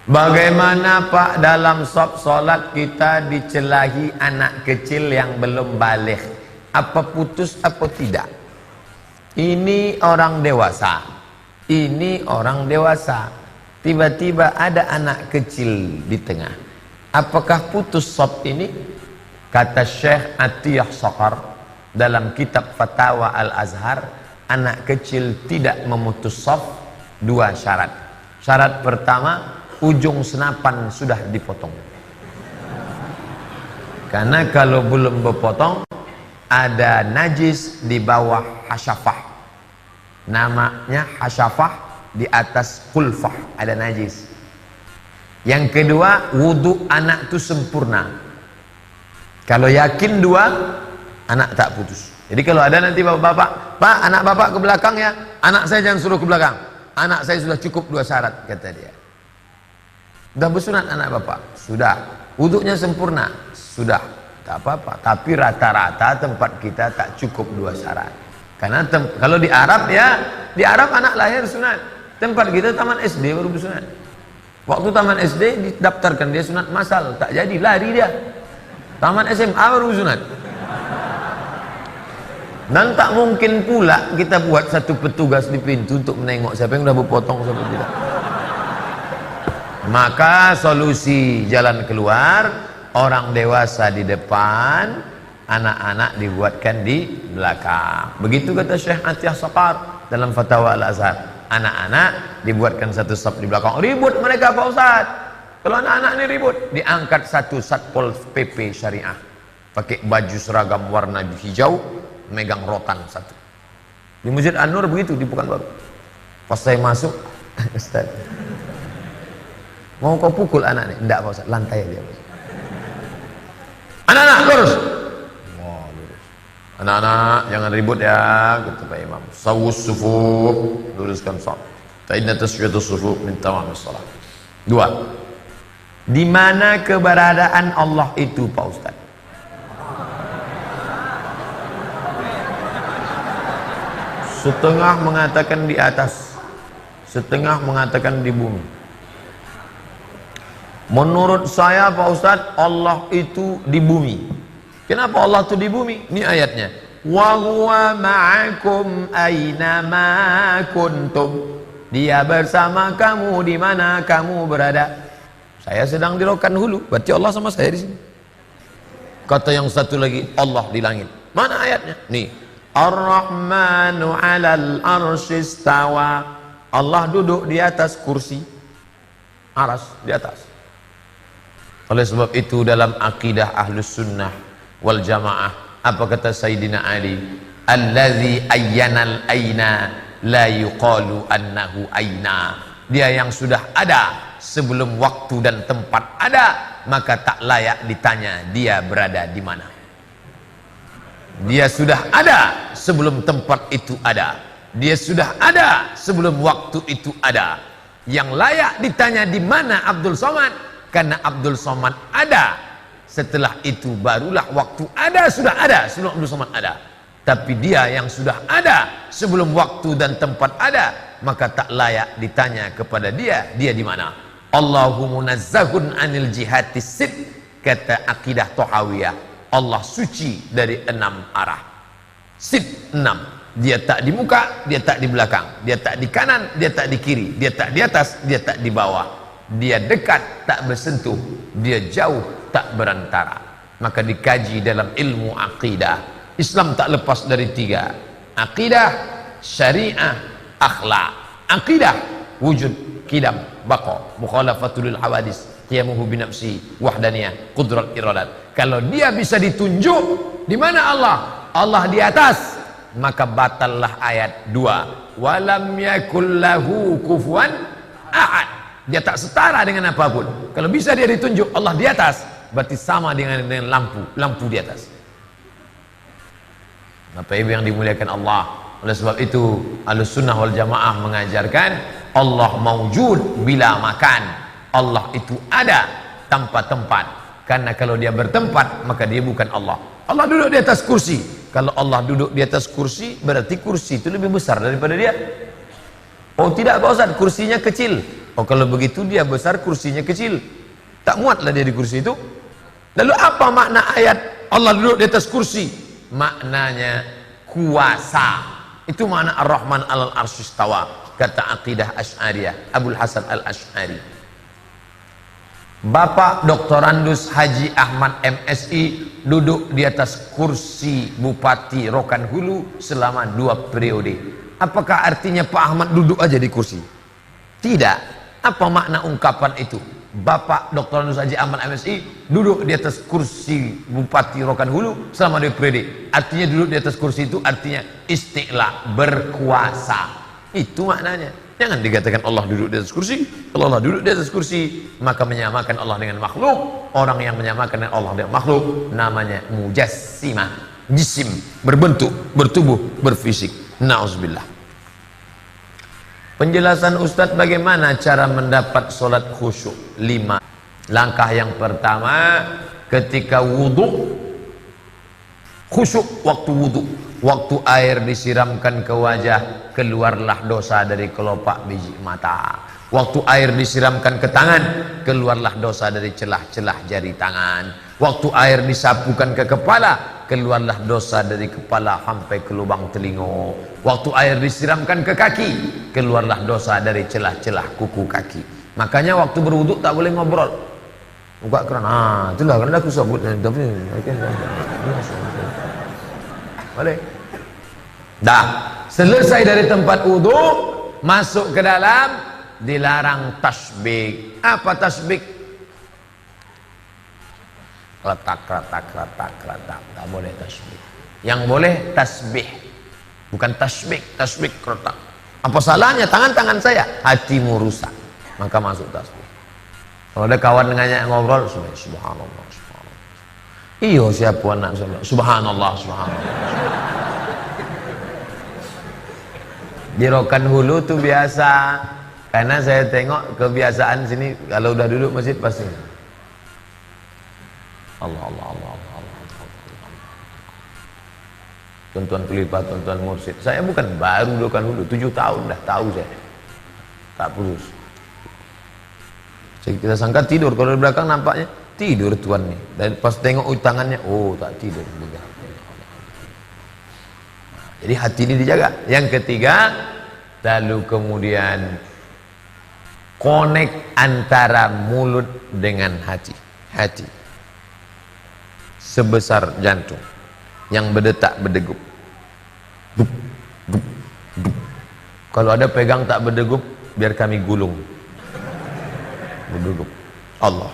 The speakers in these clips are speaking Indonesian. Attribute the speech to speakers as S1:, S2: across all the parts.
S1: Bagaimana Pak dalam solat kita dicelahi anak kecil yang belum baligh? Apa putus apa tidak? Ini orang dewasa. Ini orang dewasa. Tiba-tiba ada anak kecil di tengah. Apakah putus shaf ini? Kata Syekh Atiyah Shaqar dalam kitab Fatawa Al-Azhar, anak kecil tidak memutus shaf dua syarat. Syarat pertama, ujung senapan sudah dipotong. Karena kalau belum berpotong, ada najis di bawah hasyafah. Namanya hasyafah, di atas kulfah ada najis. Yang kedua, wudhu anak itu sempurna. Kalau yakin dua, anak tak putus. Jadi kalau ada nanti bapak-bapak, Pak, anak bapak ke belakang ya, anak saya jangan suruh ke belakang. Anak saya sudah cukup dua syarat, kata dia. Sudah bersunat anak bapak? Sudah. Wuduknya sempurna? Sudah. Tak apa-apa. Tapi rata-rata tempat kita tak cukup dua syarat. Karena kalau di Arab ya, di Arab anak lahir sunat. Tempat kita taman SD baru bersunat. Waktu taman SD didaftarkan dia sunat masal, tak jadi, lari dia. Taman SMA baru sunat. Dan tak mungkin pula kita buat satu petugas di pintu untuk menengok siapa yang sudah berpotong siapa tidak. Maka solusi jalan keluar, orang dewasa di depan, anak-anak dibuatkan di belakang. Begitu kata Syekh Atiyah Shaqar dalam Fatawa Al-Azhar. Anak-anak dibuatkan satu saf di belakang. Ribut mereka Pak Ustaz. Kalau anak-anak ini ribut, diangkat satu satpol PP syariah, pakai baju seragam warna hijau, megang rotan satu. Di Masjid An-Nur begitu, di Pekanbaru. Pas saya masuk, Ustaz, mau kau pukul anak ini? Enggak Pak Ustaz, lantai aja. Anak-anak lurus. Wah, lurus. Anak-anak jangan ribut ya, kata Pak Imam. Sawus sufuf, luruskan shaf. Fa inna taswiyatus sufuf min tamamis shalah. Dua. Di mana keberadaan Allah itu Pak Ustaz? Setengah mengatakan di atas, setengah mengatakan di bumi. Menurut saya Pak Ustadz, Allah itu di bumi. Kenapa Allah itu di bumi? Ini ayatnya. Wa huwa ma'akum aina ma kuntum. Dia bersama kamu di mana kamu berada. Saya sedang di Rokan Hulu, berarti Allah sama saya di sini. Kata yang satu lagi, Allah di langit. Mana ayatnya? Nih. Ar-Rahmanu 'alal arsy istawa. Allah duduk di atas kursi. Aras di atas. Oleh sebab itu dalam akidah Ahlus Sunnah wal Jamaah, apa kata Sayyidina Ali? Allazi ayyanal aina la yuqalu annahu aina. Dia yang sudah ada sebelum waktu dan tempat ada, maka tak layak ditanya dia berada di mana. Dia sudah ada sebelum tempat itu ada. Dia sudah ada sebelum waktu itu ada. Yang layak ditanya di mana Abdul Somad, karena Abdul Somad ada. Setelah itu barulah waktu ada, sudah ada sebelum Abdul Somad ada. Tapi dia yang sudah ada sebelum waktu dan tempat ada, maka tak layak ditanya kepada dia di mana. Allahu munazzahun anil jihati sid, kata akidah Thahawiyah. Allah suci dari 6 arah. Sid 6. Dia tak di muka, dia tak di belakang, dia tak di kanan, dia tak di kiri, dia tak di atas, dia tak di bawah. Dia dekat, tak bersentuh, dia jauh, tak berantara. Maka dikaji dalam ilmu akidah. Islam tak lepas dari 3. Akidah, syariah, akhlak. Akidah, wujud, qidam, baqa, mukhalafatul hawadis, qiyamuhu binafsi, wahdaniyah, qudrat iradat. Kalau dia bisa ditunjuk di mana Allah? Allah di atas, maka batallah ayat 2. Walam yakul lahu kufuwan ahad. Dia tak setara dengan apapun. Kalau bisa dia ditunjuk Allah di atas, berarti sama dengan lampu di atas. Bapak Ibu yang dimuliakan Allah. Oleh sebab itu Ahlus Sunnah wal Jamaah mengajarkan Allah maujud bila makan. Allah itu ada tanpa tempat. Karena kalau dia bertempat, maka dia bukan Allah. Allah duduk di atas kursi. Kalau Allah duduk di atas kursi, berarti kursi itu lebih besar daripada dia. Oh tidak Pak Ustaz, kursinya kecil. Oh kalau begitu dia besar, kursinya kecil, tak muatlah dia di kursi itu. Lalu apa makna ayat Allah duduk di atas kursi? Maknanya kuasa. Itu makna Ar-Rahman alal arsy istawa, kata akidah Asy'ariyah Abul Hasan Al-Asy'ari. Bapak Dr. Andus Haji Ahmad MSI duduk di atas kursi Bupati Rokan Hulu selama 2 periode. Apakah artinya Pak Ahmad duduk aja di kursi? Tidak. Apa makna ungkapan itu? Bapak Dr. Andus Haji Ahmad MSI duduk di atas kursi Bupati Rokan Hulu selama 2 periode. Artinya duduk di atas kursi itu artinya isti'la, berkuasa. Itu maknanya. Jangan dikatakan Allah duduk di atas kursi. Kalau Allah duduk di atas kursi, maka menyamakan Allah dengan makhluk. Orang yang menyamakan Allah dengan makhluk namanya mujassimah, jisim, berbentuk, bertubuh, berfisik. Na'udzubillah. Penjelasan Ustadz bagaimana cara mendapat solat khusyuk. 5 langkah. Yang pertama, ketika wudhu, khusyuk waktu wudhu. Waktu air disiramkan ke wajah, keluarlah dosa dari kelopak biji mata. Waktu air disiramkan ke tangan, keluarlah dosa dari celah-celah jari tangan. Waktu air disapukan ke kepala, keluarlah dosa dari kepala sampai ke lubang telinga. Waktu air disiramkan ke kaki, keluarlah dosa dari celah-celah kuku kaki. Makanya waktu berwuduk tak boleh ngobrol. Buka keran. Itulah karena aku sebut. Boleh. Dah, selesai dari tempat wudhu, masuk ke dalam, dilarang tasbih. Apa tasbih? Letak, tak boleh tasbih. Yang boleh tasbih, bukan tasbih. Tasbih keretak. Apa salahnya tangan-tangan saya? Hatimu rusak, maka masuk tasbih. Kalau ada kawan dengannya ngobrol, subhanallah. Iyo siapa anak subhanallah. Di Rokan Hulu tuh biasa, karena saya tengok kebiasaan sini kalau udah duduk masjid pasti Allah. Tuan-tuan pelipat, tuan-tuan mursyid. Saya bukan baru Rokan Hulu, 7 tahun dah tahu saya. Tak putus. Kita sangka tidur, kalau di belakang nampaknya tidur tuan nih. Dan pas tengok tangannya, oh tak tidur. Jadi hati ini dijaga. Yang ketiga, lalu kemudian connect antara mulut dengan hati. Hati sebesar jantung yang berdetak berdegup. Dup, dup, dup. Kalau ada pegang tak berdegup, biar kami gulung. Berdegup. Allah.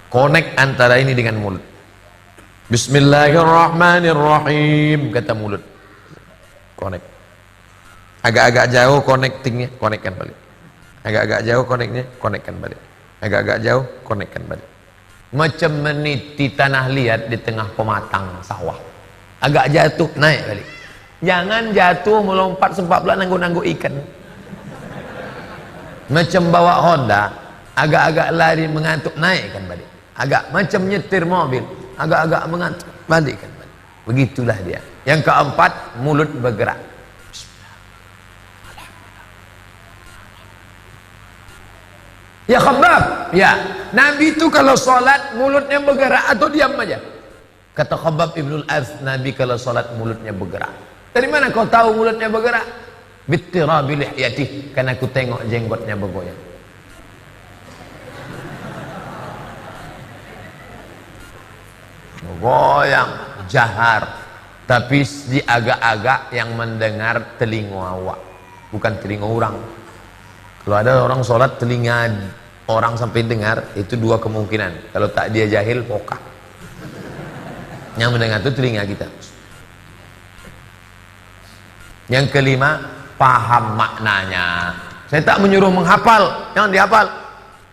S1: Connect antara ini dengan mulut. Bismillahirrahmanirrahim, kata mulut. Connect. Agak-agak jauh connectingnya, connectkan balik. Agak-agak jauh connectnya, connectkan balik. Agak-agak jauh, connectkan balik. Macam meniti tanah liat di tengah pematang sawah. Agak jatuh, naik balik. Jangan jatuh melompat sebab pula nanggu-nanggu ikan. Macam bawa Honda, agak-agak lari mengantuk, naikkan balik. Agak macam nyetir mobil, agak-agak mengantuk, balikkan balik. Begitulah dia. Yang keempat, mulut bergerak. Ya Khabbab, ya Nabi itu kalau sholat mulutnya bergerak atau diam aja? Kata Khabbab Ibnul Arth, Nabi kalau sholat mulutnya bergerak. Dari mana kau tahu mulutnya bergerak? Bittirabi lihyatih, karena aku tengok jenggotnya bergoyang. Bergoyang, jahar. Tapi di agak-agak yang mendengar telinga awak, bukan telinga orang. Kalau ada orang sholat telinga orang sampai dengar, itu 2 kemungkinan. Kalau tak dia jahil, pokah. Yang mendengar itu telinga kita. Yang kelima, paham maknanya. Saya tak menyuruh menghafal, jangan dihafal.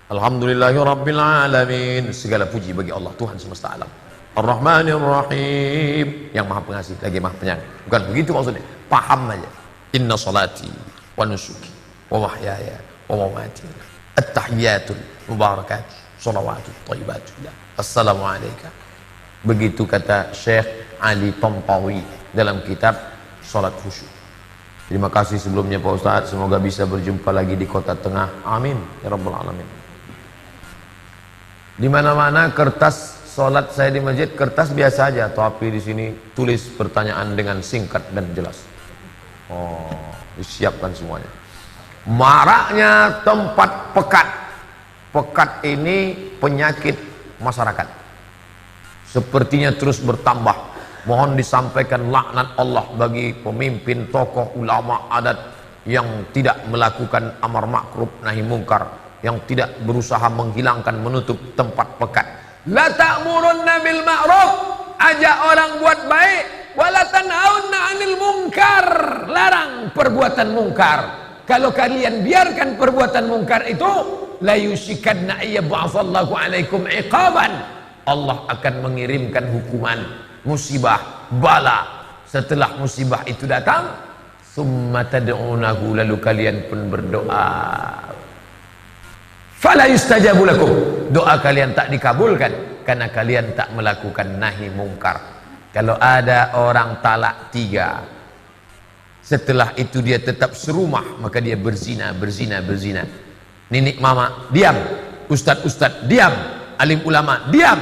S1: Alhamdulillahirrabbilalamin, segala puji bagi Allah Tuhan semesta alam. Ar-Rahmanir-Rahim, yang maha pengasih lagi maha penyayang. Bukan begitu maksudnya, paham aja. Inna salati wa nusuki wa mahyaya wa mamati at-tahiyyatul mubarakatuh shalawatut thayyibatullah assalamualaikum. Begitu kata Syekh Ali Tompawi dalam kitab Salat Khusyuk. Terima kasih sebelumnya Pak Ustadz, semoga bisa berjumpa lagi di Kota Tengah, amin ya rabbal alamin. Di mana-mana kertas sholat saya di masjid, kertas biasa aja, tapi di sini tulis pertanyaan dengan singkat dan jelas. Oh, disiapkan semuanya. Maraknya tempat pekat. Pekat ini penyakit masyarakat, sepertinya terus bertambah. Mohon disampaikan laknat Allah bagi pemimpin, tokoh, ulama adat yang tidak melakukan amar ma'ruf nahi mungkar, yang tidak berusaha menghilangkan, menutup tempat pekat. La ta'murunna bil ma'ruf, ajak orang buat baik, wala tanhauna 'anil munkar, larang perbuatan mungkar. Kalau kalian biarkan perbuatan mungkar itu, la yusikanna ayyab'atsallahu 'alaikum iqaban, Allah akan mengirimkan hukuman, musibah, bala. Setelah musibah itu datang, summa tad'unahu, lalu kalian pun berdoa, fala yustajabu lakum, doa kalian tak dikabulkan karena kalian tak melakukan nahi mungkar. Kalau ada orang talak 3, setelah itu dia tetap serumah, maka dia berzina. Nenek mama diam, ustadz diam, alim ulama diam,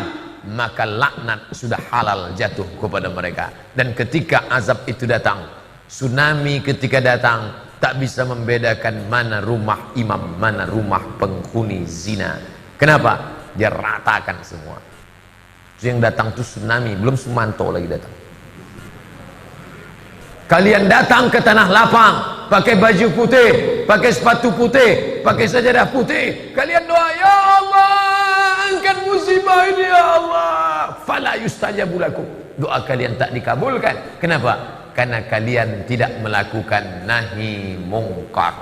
S1: maka laknat sudah halal jatuh kepada mereka. Dan ketika azab itu datang, tsunami ketika datang, tak bisa membedakan mana rumah imam, mana rumah penghuni zina. Kenapa? Dia ratakan semua. Yang datang itu tsunami, belum Sumanto lagi datang. Kalian datang ke tanah lapang, pakai baju putih, pakai sepatu putih, pakai sajadah putih, kalian doa, ya Allah, angkat musibah ini ya Allah, fala yustajabu lakum, doa kalian tak dikabulkan. Kenapa? Karena kalian tidak melakukan nahi mungkar.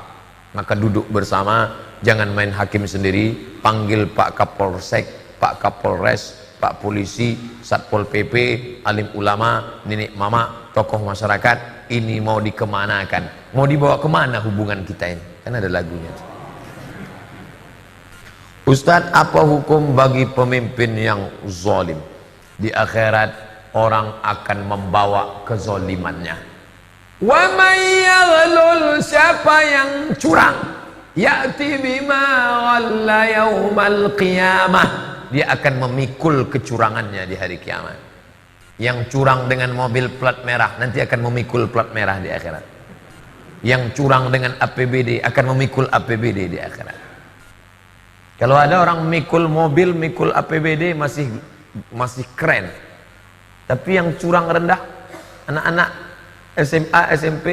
S1: Maka duduk bersama, jangan main hakim sendiri, panggil Pak Kapolsek, Pak Kapolres, Pak Polisi, Satpol PP, alim ulama, nenek mama, tokoh masyarakat. Ini mau dikemanakan, mau dibawa kemana hubungan kita ini? Kan ada lagunya. Ustadz, apa hukum bagi pemimpin yang zalim? Di akhirat orang akan membawa kezalimannya. Wa may yaghlul, siapa yang curang, ya'ti bima ghalla yaumal qiyamah, dia akan memikul kecurangannya di hari kiamat. Yang curang dengan mobil plat merah nanti akan memikul plat merah di akhirat. Yang curang dengan APBD akan memikul APBD di akhirat. Kalau ada orang mikul mobil, mikul APBD masih keren. Tapi yang curang rendah, anak-anak SMA, SMP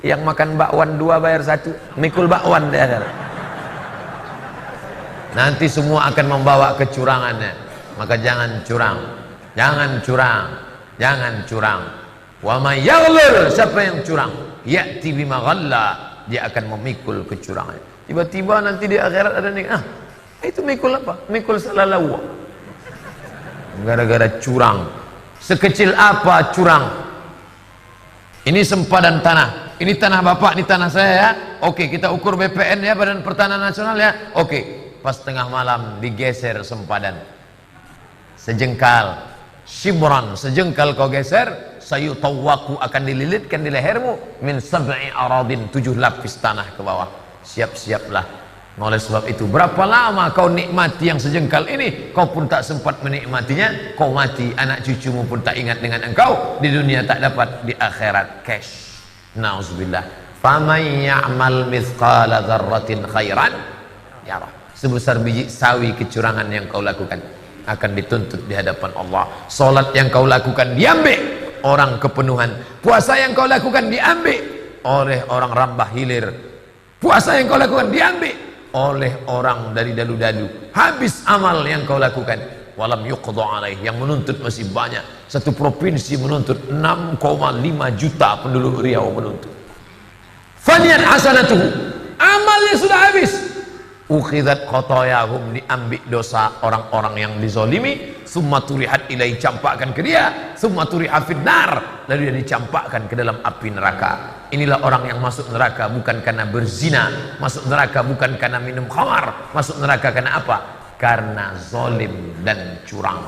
S1: yang makan bakwan 2 bayar 1, mikul bakwan di akhirat. Nanti semua akan membawa kecurangannya. Maka jangan curang, jangan curang, jangan curang. Wa may yaghlul, siapa yang curang, ya'ti bima ghalla, dia akan memikul kecurangan. Tiba-tiba nanti di akhirat ada nih, itu mikul apa? Mikul salalawa. Gara-gara curang. Sekecil apa curang? Ini sempadan tanah, ini tanah bapak, ini tanah saya ya. Oke, kita ukur BPN ya, Badan Pertanahan Nasional ya. Oke, pas tengah malam digeser sempadan sejengkal, shibran, sejengkal kau geser, sayutawwaku, akan dililitkan di lehermu, min sab'i aradin, 7 lapis tanah ke bawah. Siap-siaplah. Oleh sebab itu, berapa lama kau nikmati yang sejengkal ini, kau pun tak sempat menikmatinya, kau mati, anak cucumu pun tak ingat dengan engkau, di dunia tak dapat, di akhirat cash. Nauzubillah. Faman ya'mal mithqala dzarratin khairan yarah. Sebesar biji sawi kecurangan yang kau lakukan akan dituntut di hadapan Allah. Salat yang kau lakukan diambil orang kepenuhan, puasa yang kau lakukan diambil oleh orang rambah hilir, puasa yang kau lakukan diambil oleh orang dari dalu-dalu. Habis amal yang kau lakukan, walam yuqda alaih, yang menuntut masih banyak. Satu provinsi menuntut 6,5 juta penduduk Riau menuntut. Faniyat hasanatuhu, amalnya sudah habis. Ukhidat khotoyahum, diambil dosa orang-orang yang dizolimi. Summa turihat ilai, campakkan ke dia. Summa turihat finnar, lalu dia dicampakkan ke dalam api neraka. Inilah orang yang masuk neraka bukan karena berzina, masuk neraka bukan karena minum khamar, masuk neraka karena apa? Karena zolim dan curang.